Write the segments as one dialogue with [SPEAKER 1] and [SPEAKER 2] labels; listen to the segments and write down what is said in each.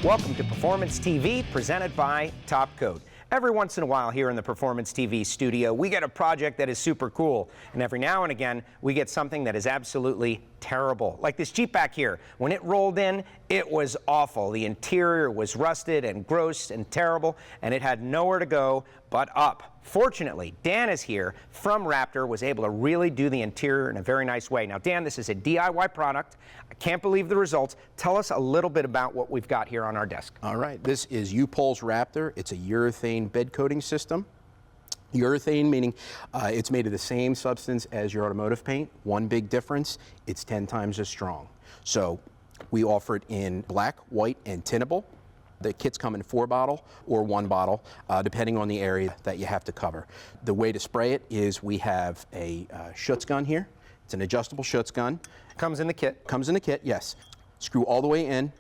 [SPEAKER 1] Welcome to Performance TV, presented by Top Coat. Every once in a while here in the Performance TV studio, we get a project that is super cool. And every now and again, we get something that is absolutely terrible. Like this Jeep back here. When it rolled in, it was awful. The interior was rusted and gross and terrible, and it had nowhere to go but up. Fortunately, Dan is here from Raptor, was able to really do the interior in a very nice way. Now, Dan, this is a DIY product. I can't believe the results. Tell us a little bit about what we've got here on our desk.
[SPEAKER 2] All right, this is U-POL's Raptor. It's a urethane bed coating system. Urethane meaning it's made of the same substance as your automotive paint. One big difference, it's 10 times as strong. So we offer it in black, white, and tintable. The kits come in 4-bottle or 1 bottle, depending on the area that you have to cover. The way to spray it is we have a Schutz gun here. It's an adjustable Schutz gun.
[SPEAKER 1] Comes in the kit.
[SPEAKER 2] Comes in the kit, yes. Screw all the way in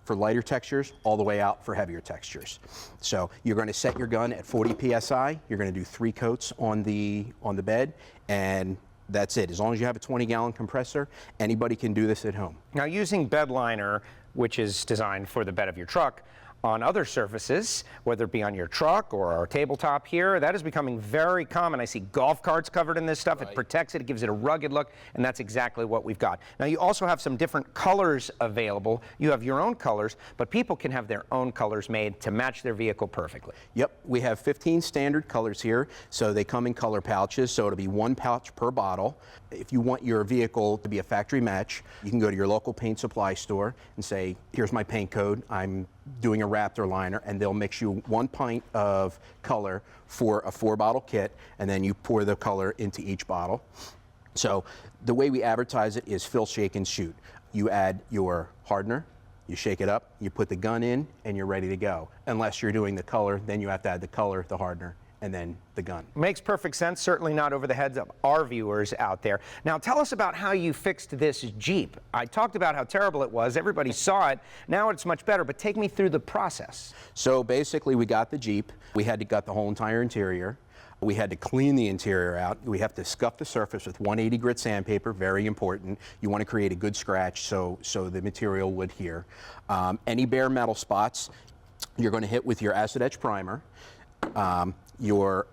[SPEAKER 2] for lighter textures, all the way out for heavier textures. So you're going to set your gun at 40 psi. You're going to do 3 coats on the bed, and that's it. As long as you have a 20-gallon compressor, anybody can do this at home.
[SPEAKER 1] Now, using bed liner, which is designed for the bed of your truck, on other surfaces, whether it be on your truck or our tabletop here, that is becoming very common. I see golf carts covered in this stuff. Right. It protects it, it gives it a rugged look, and that's exactly what we've got. Now, you also have some different colors available. You have your own colors, but people can have their own colors made to match their vehicle perfectly.
[SPEAKER 2] Yep, we have 15 standard colors here, so they come in color pouches, so it'll be 1 pouch per bottle. If you want your vehicle to be a factory match, you can go to your local paint supply store and say, here's my paint code, I'm doing a Raptor liner, and they'll mix you 1 pint of color for a 4-bottle kit, and then you pour the color into each bottle. So the way we advertise it is fill, shake, and shoot. You add your hardener, you shake it up, you put the gun in, and you're ready to go. Unless you're doing the color, then you have to add the color, the hardener, and then the gun.
[SPEAKER 1] Makes perfect sense, certainly not over the heads of our viewers out there. Now tell us about how you fixed this Jeep. I talked about how terrible it was, everybody saw it, now it's much better, but take me through the process.
[SPEAKER 2] So basically we got the Jeep, we had to gut the whole entire interior, we had to clean the interior out, we have to scuff the surface with 180 grit sandpaper, very important. You want to create a good scratch so the material would adhere. Any bare metal spots, you're going to hit with your acid etch primer. Your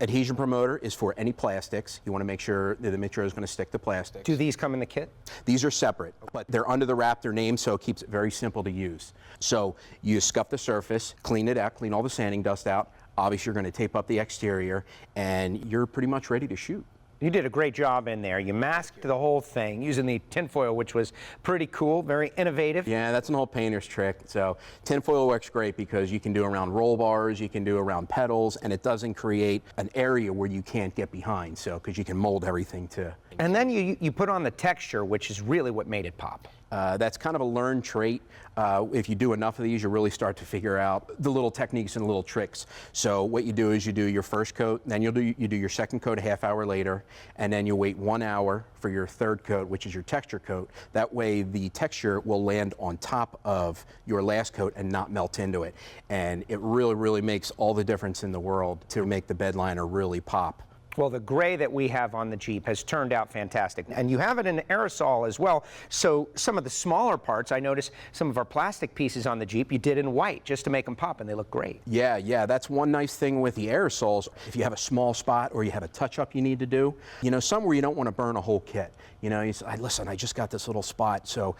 [SPEAKER 2] adhesion promoter is for any plastics. You want to make sure that the material is going to stick to plastics.
[SPEAKER 1] Do these come in the kit?
[SPEAKER 2] These are separate, but they're under the Raptor name, so it keeps it very simple to use. So you scuff the surface, clean it out, clean all the sanding dust out. Obviously, you're going to tape up the exterior, and you're pretty much ready to shoot.
[SPEAKER 1] You did a great job in there. You masked the whole thing using the tinfoil, which was pretty cool, very innovative.
[SPEAKER 2] Yeah, that's an old painter's trick. So tinfoil works great because you can do around roll bars, you can do around pedals, and it doesn't create an area where you can't get behind, so because you can mold everything to.
[SPEAKER 1] And then you put on the texture, which is really what made it pop.
[SPEAKER 2] That's kind of a learned trait. If you do enough of these, you really start to figure out the little techniques and little tricks. So what you do is you do your first coat, then you do your second coat a half hour later, and then you wait 1 hour for your third coat, which is your texture coat. That way the texture will land on top of your last coat and not melt into it. And it really, really makes all the difference in the world to make the bed liner really pop.
[SPEAKER 1] Well, the gray that we have on the Jeep has turned out fantastic. And you have it in aerosol as well. So some of the smaller parts, I noticed some of our plastic pieces on the Jeep, you did in white just to make them pop, and they look great.
[SPEAKER 2] Yeah, that's one nice thing with the aerosols. If you have a small spot or you have a touch-up you need to do, somewhere you don't want to burn a whole kit. You say, listen, I just got this little spot. So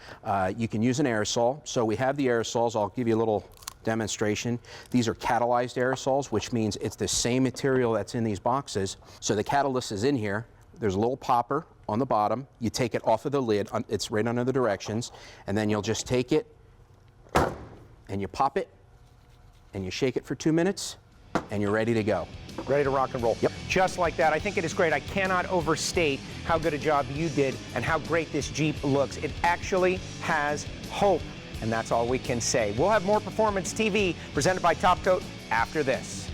[SPEAKER 2] you can use an aerosol. So we have the aerosols. I'll give you a little demonstration. These are catalyzed aerosols, which means it's the same material that's in these boxes. So the catalyst is in here. There's a little popper on the bottom. You take it off of the lid. It's right under the directions. And then you'll just take it and you pop it and you shake it for 2 minutes and you're ready to go.
[SPEAKER 1] Ready to rock and roll.
[SPEAKER 2] Yep.
[SPEAKER 1] Just like that. I think it is great. I cannot overstate how good a job you did and how great this Jeep looks. It actually has hope. And that's all we can say. We'll have more Performance TV presented by Top Coat after this.